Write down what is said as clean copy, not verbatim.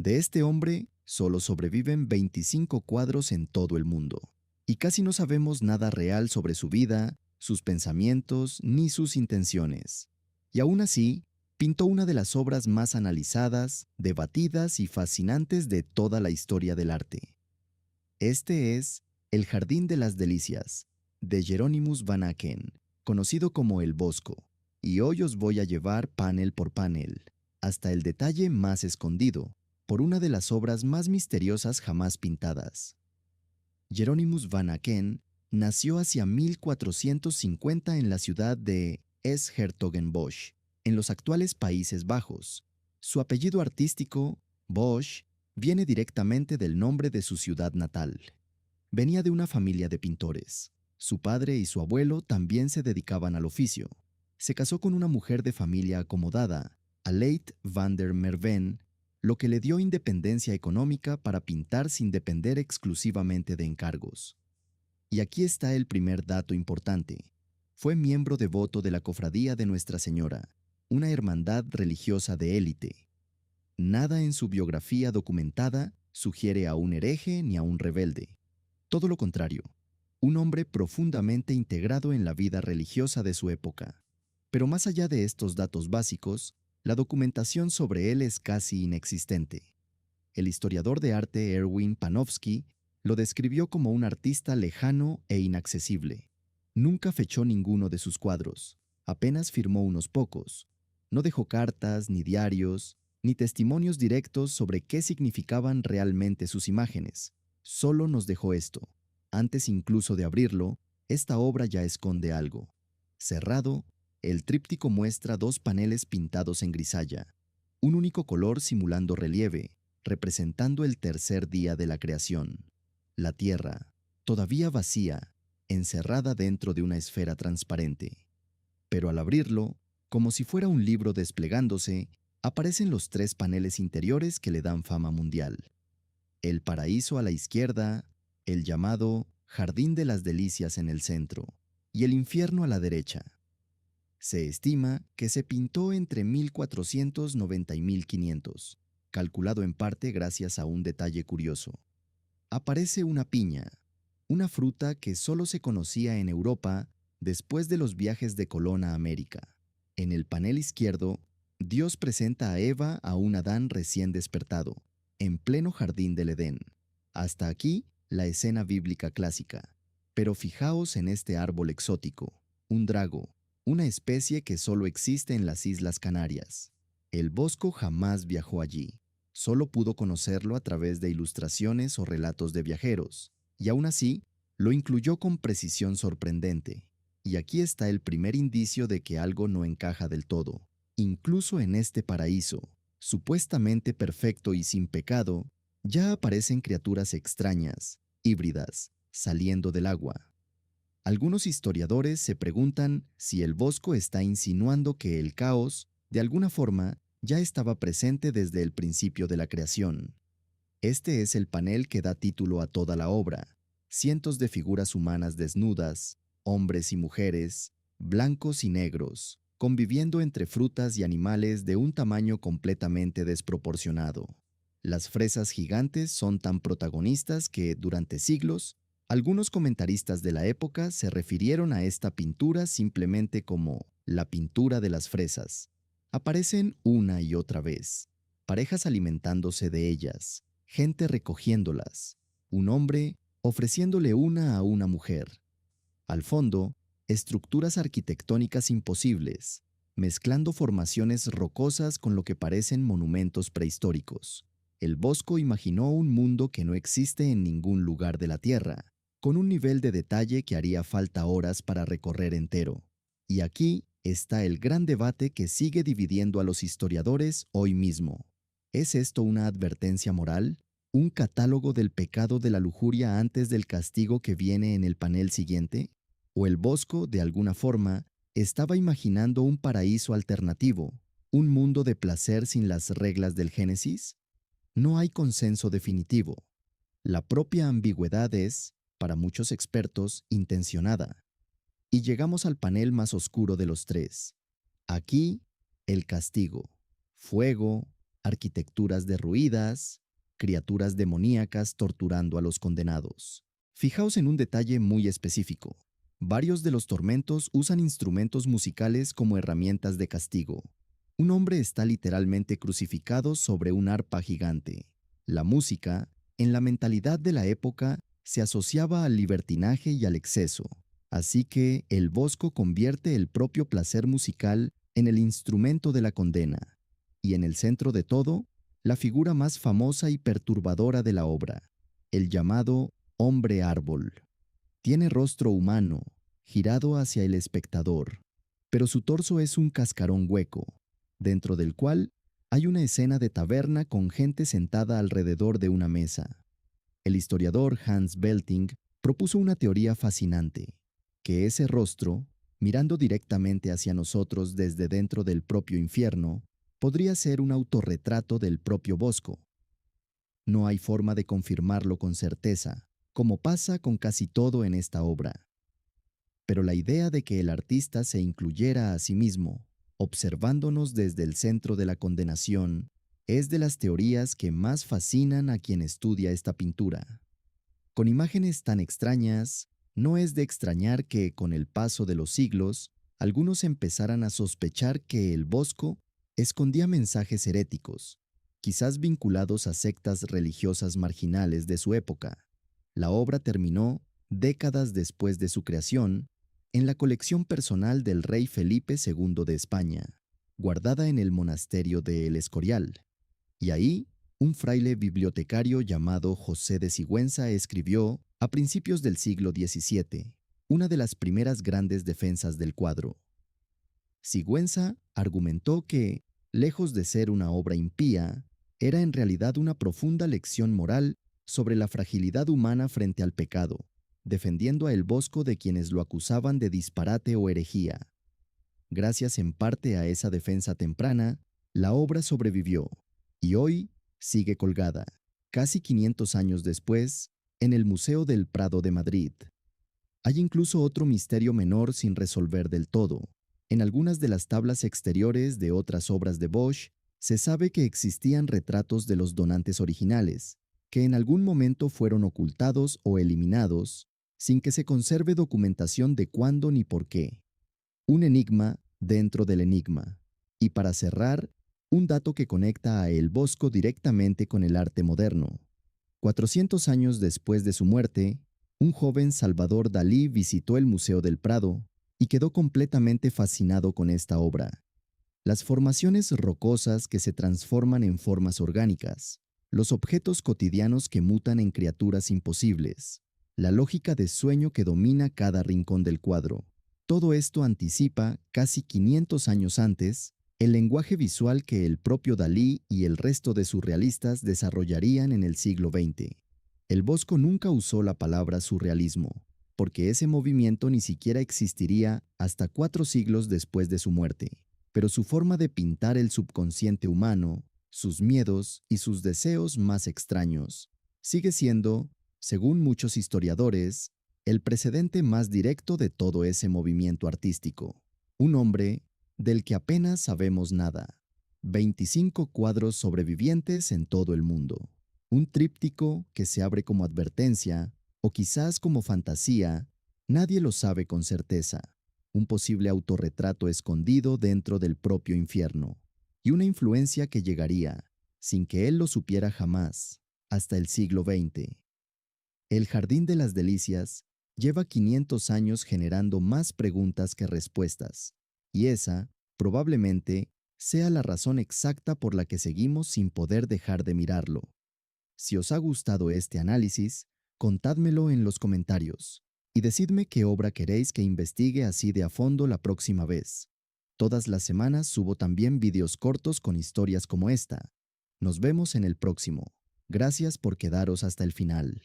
De este hombre solo sobreviven 25 cuadros en todo el mundo, y casi no sabemos nada real sobre su vida, sus pensamientos ni sus intenciones. Y aún así, pintó una de las obras más analizadas, debatidas y fascinantes de toda la historia del arte. Este es El Jardín de las Delicias, de Jeronimus van Aken, conocido como El Bosco, y hoy os voy a llevar panel por panel, hasta el detalle más escondido, por una de las obras más misteriosas jamás pintadas. Jeronimus van Aken nació hacia 1450 en la ciudad de S.Hertogenbosch, en los actuales Países Bajos. Su apellido artístico, Bosch, viene directamente del nombre de su ciudad natal. Venía de una familia de pintores. Su padre y su abuelo también se dedicaban al oficio. Se casó con una mujer de familia acomodada, Aleid van der Merwe, lo que le dio independencia económica para pintar sin depender exclusivamente de encargos. Y aquí está el primer dato importante. Fue miembro devoto de la Cofradía de Nuestra Señora, una hermandad religiosa de élite. Nada en su biografía documentada sugiere a un hereje ni a un rebelde. Todo lo contrario, un hombre profundamente integrado en la vida religiosa de su época. Pero más allá de estos datos básicos, la documentación sobre él es casi inexistente. El historiador de arte Erwin Panofsky lo describió como un artista lejano e inaccesible. Nunca fechó ninguno de sus cuadros, apenas firmó unos pocos. No dejó cartas, ni diarios, ni testimonios directos sobre qué significaban realmente sus imágenes. Solo nos dejó esto. Antes incluso de abrirlo, esta obra ya esconde algo. Cerrado, el tríptico muestra dos paneles pintados en grisalla, un único color simulando relieve, representando el tercer día de la creación. La tierra, todavía vacía, encerrada dentro de una esfera transparente. Pero al abrirlo, como si fuera un libro desplegándose, aparecen los tres paneles interiores que le dan fama mundial. El paraíso a la izquierda, el llamado Jardín de las Delicias en el centro, y el infierno a la derecha. Se estima que se pintó entre 1490 y 1500, calculado en parte gracias a un detalle curioso. Aparece una piña, una fruta que solo se conocía en Europa después de los viajes de Colón a América. En el panel izquierdo, Dios presenta a Eva a un Adán recién despertado, en pleno jardín del Edén. Hasta aquí, la escena bíblica clásica. Pero fijaos en este árbol exótico, un drago, una especie que solo existe en las Islas Canarias. El Bosco jamás viajó allí. Solo pudo conocerlo a través de ilustraciones o relatos de viajeros, y aún así, lo incluyó con precisión sorprendente. Y aquí está el primer indicio de que algo no encaja del todo. Incluso en este paraíso, supuestamente perfecto y sin pecado, ya aparecen criaturas extrañas, híbridas, saliendo del agua. Algunos historiadores se preguntan si el Bosco está insinuando que el caos, de alguna forma, ya estaba presente desde el principio de la creación. Este es el panel que da título a toda la obra. Cientos de figuras humanas desnudas, hombres y mujeres, blancos y negros, conviviendo entre frutas y animales de un tamaño completamente desproporcionado. Las fresas gigantes son tan protagonistas que, durante siglos, algunos comentaristas de la época se refirieron a esta pintura simplemente como la pintura de las fresas. Aparecen una y otra vez, parejas alimentándose de ellas, gente recogiéndolas, un hombre ofreciéndole una a una mujer. Al fondo, estructuras arquitectónicas imposibles, mezclando formaciones rocosas con lo que parecen monumentos prehistóricos. El Bosco imaginó un mundo que no existe en ningún lugar de la Tierra, con un nivel de detalle que haría falta horas para recorrer entero. Y aquí está el gran debate que sigue dividiendo a los historiadores hoy mismo. ¿Es esto una advertencia moral? ¿Un catálogo del pecado de la lujuria antes del castigo que viene en el panel siguiente? ¿O el Bosco, de alguna forma, estaba imaginando un paraíso alternativo, un mundo de placer sin las reglas del Génesis? No hay consenso definitivo. La propia ambigüedad es, para muchos expertos, intencionada. Y llegamos al panel más oscuro de los tres. Aquí, el castigo. Fuego, arquitecturas derruidas, criaturas demoníacas torturando a los condenados. Fijaos en un detalle muy específico. Varios de los tormentos usan instrumentos musicales como herramientas de castigo. Un hombre está literalmente crucificado sobre un arpa gigante. La música, en la mentalidad de la época, se asociaba al libertinaje y al exceso, así que el bosco convierte el propio placer musical en el instrumento de la condena, y en el centro de todo, la figura más famosa y perturbadora de la obra, el llamado hombre árbol. Tiene rostro humano, girado hacia el espectador, pero su torso es un cascarón hueco, dentro del cual hay una escena de taberna con gente sentada alrededor de una mesa. El historiador Hans Belting propuso una teoría fascinante, que ese rostro, mirando directamente hacia nosotros desde dentro del propio infierno, podría ser un autorretrato del propio Bosco. No hay forma de confirmarlo con certeza, como pasa con casi todo en esta obra. Pero la idea de que el artista se incluyera a sí mismo, observándonos desde el centro de la condenación, es de las teorías que más fascinan a quien estudia esta pintura. Con imágenes tan extrañas, no es de extrañar que, con el paso de los siglos, algunos empezaran a sospechar que el Bosco escondía mensajes heréticos, quizás vinculados a sectas religiosas marginales de su época. La obra terminó, décadas después de su creación, en la colección personal del rey Felipe II de España, guardada en el monasterio de El Escorial. Y ahí, un fraile bibliotecario llamado José de Sigüenza escribió, a principios del siglo XVII, una de las primeras grandes defensas del cuadro. Sigüenza argumentó que, lejos de ser una obra impía, era en realidad una profunda lección moral sobre la fragilidad humana frente al pecado, defendiendo a El Bosco de quienes lo acusaban de disparate o herejía. Gracias en parte a esa defensa temprana, la obra sobrevivió y hoy sigue colgada, casi 500 años después, en el Museo del Prado de Madrid. Hay incluso otro misterio menor sin resolver del todo. En algunas de las tablas exteriores de otras obras de Bosch, se sabe que existían retratos de los donantes originales, que en algún momento fueron ocultados o eliminados, sin que se conserve documentación de cuándo ni por qué. Un enigma dentro del enigma. Y para cerrar, un dato que conecta a El Bosco directamente con el arte moderno. 400 años después de su muerte, un joven Salvador Dalí visitó el Museo del Prado y quedó completamente fascinado con esta obra. Las formaciones rocosas que se transforman en formas orgánicas, los objetos cotidianos que mutan en criaturas imposibles, la lógica de sueño que domina cada rincón del cuadro. Todo esto anticipa, casi 500 años antes, el lenguaje visual que el propio Dalí y el resto de surrealistas desarrollarían en el siglo XX. El Bosco nunca usó la palabra surrealismo, porque ese movimiento ni siquiera existiría hasta 4 siglos después de su muerte. Pero su forma de pintar el subconsciente humano, sus miedos y sus deseos más extraños, sigue siendo, según muchos historiadores, el precedente más directo de todo ese movimiento artístico. Un hombre del que apenas sabemos nada. 25 cuadros sobrevivientes en todo el mundo. Un tríptico que se abre como advertencia, o quizás como fantasía, nadie lo sabe con certeza. Un posible autorretrato escondido dentro del propio infierno, y una influencia que llegaría, sin que él lo supiera jamás, hasta el siglo XX. El Jardín de las Delicias lleva 500 años generando más preguntas que respuestas, y esa, probablemente, sea la razón exacta por la que seguimos sin poder dejar de mirarlo. Si os ha gustado este análisis, contádmelo en los comentarios y decidme qué obra queréis que investigue así de a fondo la próxima vez. Todas las semanas subo también vídeos cortos con historias como esta. Nos vemos en el próximo. Gracias por quedaros hasta el final.